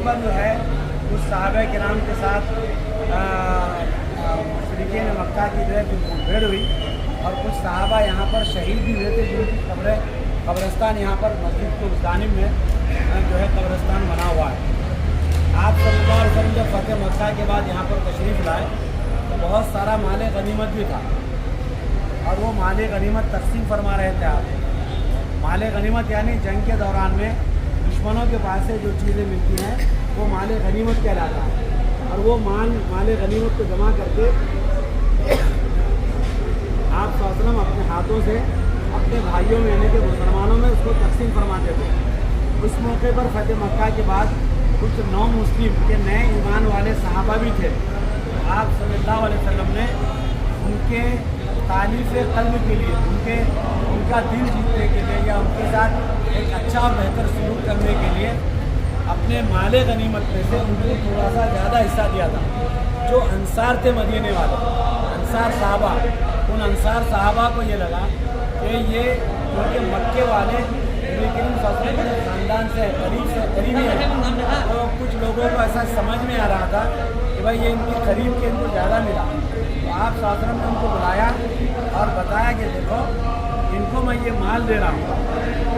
पर जो है उस सहाबा किराम के साथ मुशरिकीन मक्का की जो है मुठभेड़ हुई और कुछ सहाबा यहाँ पर शहीद भी हुए थे, जिनकी कब्रिस्तान यहाँ पर मस्जिद कुलस्तानी में जो है कब्रिस्तान बना हुआ है। आप सल्लल्लाहु अलैहि वसल्लम जब फ़तेह मक्का के बाद यहाँ पर तशरीफ़ लाए तो बहुत सारा माल गनीमत भी था और वो माल गनीमत तकसीम फरमा रहे थे। आप माल गनीमत यानी जंग के दौरान में दुश्मनों के पास से जो चीज़ें मिलती हैं वो माल गनीमत कहलाता है और वो माल गनीमत को जमा करके आप वसल्लम अपने हाथों से अपने भाइयों में यानी कि मुसलमानों में उसको तकसीम फरमाते थे। उस मौके पर फ़तेह मक्का के बाद कुछ नौ मुस्लिम के नए ईमान वाले सहाबा भी थे। तो आप सल्लल्लाहु अलैहि वसल्लम ने उनके तालीफ़ क़ल्ब के लिए उनका दिल जीतने के लिए या उनके साथ एक अच्छा और बेहतर सलूक करने के लिए अपने माले गनीमत में से उनको थोड़ा सा ज़्यादा हिस्सा दिया था। जो अंसार थे मदीने वाले अंसार साहबा, उन अंसार साहबा को ये लगा कि ये क्योंकि मक्के वाले लेकिन फसल के ख़ानदान से करीबी है, तो कुछ लोगों को ऐसा समझ में आ रहा था कि भाई ये इनके करीब के इनको ज़्यादा मिला। तो आप शास्त्र ने उनको बुलाया और बताया कि देखो इनको मैं ये माल दे रहा हूँ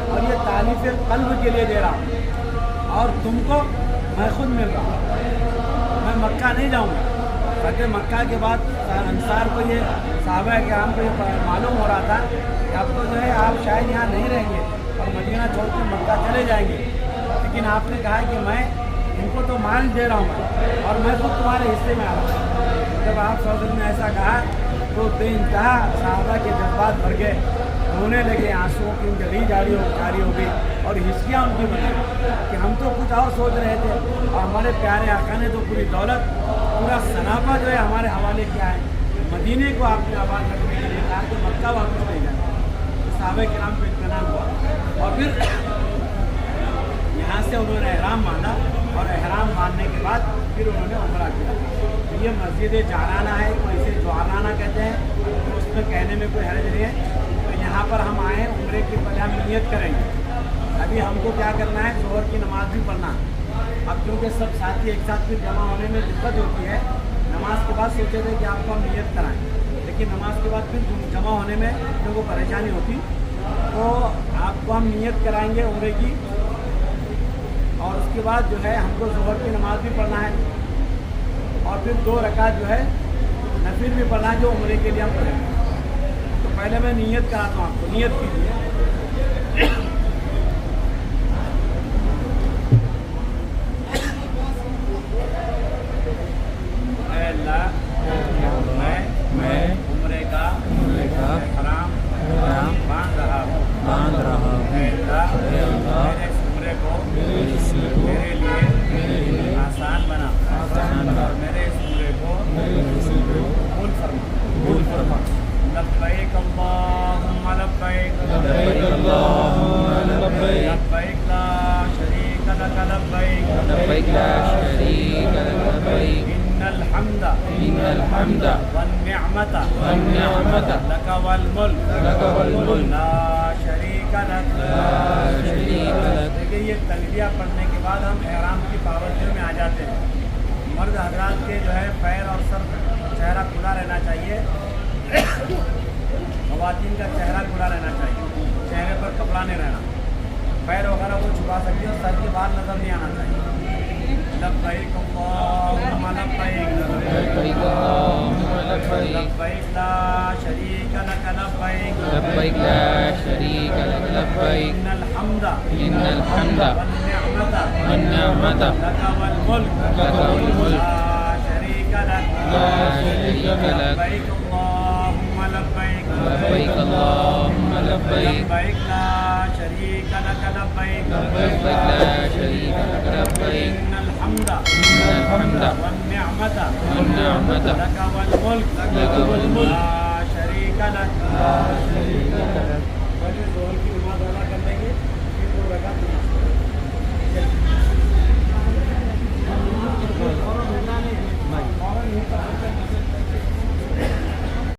और ये तालीफ़ क़ल्ब के लिए दे रहा हूँ और तुमको मैं खुद मिल रहा हूँ, मैं मक्का नहीं जाऊँगा। फ़तेह मक्का के बाद अंसार को ये सहाबा किराम को ये मालूम हो रहा था कि अब तो जो है आप शायद यहाँ नहीं रहेंगे और मदीना छोड़ कर मक्का चले जाएंगे, लेकिन आपने कहा कि मैं इनको तो माल दे रहा हूँ और मैं खुद तुम्हारे हिस्से में आ रहा हूँ। जब आप सौदर ने ऐसा कहा तो बेइंतहा सहाबा के जज्बात भर गए, रोने लगे, आंसुओं की जली जारी हो गई और हिस्सियाँ उनकी बनी कि हम तो कुछ और सोच रहे थे और हमारे प्यारे आका ने तो पूरी दौलत पूरा सनाफा जो है हमारे हवाले किया है। मदीने को आपने आबाद रखने के लिए कहा कि मक्का वापस ले जाए। तो सहाबा किराम को इत्मीनान हुआ और फिर यहाँ से उन्होंने एहराम बांधा और एहराम बांधने के बाद फिर उन्होंने उम्रा किया। तो ये मस्जिद जाराना है, कोई इसे ज्वाराना कहते हैं, तो उसमें कहने में कोई हर्ज नहीं है। तो यहाँ पर हम आए हैं उम्रे की पहले हम नियत करेंगे। अभी हमको क्या करना है, ज़ोहर की नमाज़ भी पढ़ना। अब क्योंकि सब साथी एक साथ फिर जमा होने में दिक्कत होती है, नमाज के बाद सोचे थे कि आपको हम नियत कराएं, लेकिन नमाज के बाद फिर जमा होने में क्योंकि परेशानी होती, तो आपको हम नियत कराएंगे उम्रे की और उसके बाद जो है हमको ज़ोहर की नमाज़ भी पढ़ना है और फिर 2 रकात जो है नफिल भी पढ़ना है जो उम्रे के लिए हम पढ़ेंगे। तो पहले मैं नियत कराता हूँ, आपको नियत कीजिए। मैं उम्रे का हराम बांध रहा हूँ। मेरे इस उम्रे को मेरे लिए आसान बना और मेरे इस उम्रे को कबूल फरमा। लब्बैक अल्लाहुम्मा लब्बैक लब्बैक ला शरीका लक लब्बैक इन्नल हम्दा वन निअमता लक वल मुल्क ला शरीका लक شريك لك. دیکھیے یہ تلبیہ پڑھنے کے بعد ہم احرام کی پابندیوں میں آ جاتے ہیں. مرد حضرات کے جو ہے پیر اور سر چہرہ کھلا رہنا چاہیے. خواتین کا چہرہ کھلا رہنا چاہیے, چہرے پر کپڑا نہیں رہنا. پیر وغیرہ کو چھپا سکتے ہیں اور سر کے بعد نظر نہیں آنا چاہیے. لبیک اللہم لبیک لبيك اللهم لبيك لبیک لا شریک لک لبیک لبيك لا شريك لك لبيك ان الحمد إن الحمد والنعمت والنعمة لک والملک لك والملك لا شریک لک لا شريك لك. لبیک اللہم لبیک لبيك اللهم لبيك لبیک لا شریک لک لبیک لبيك لا شريك لك لبيك ان الحمد إن الحمد والنعمت والنعمة لك والملك لك والملك لا شريك لك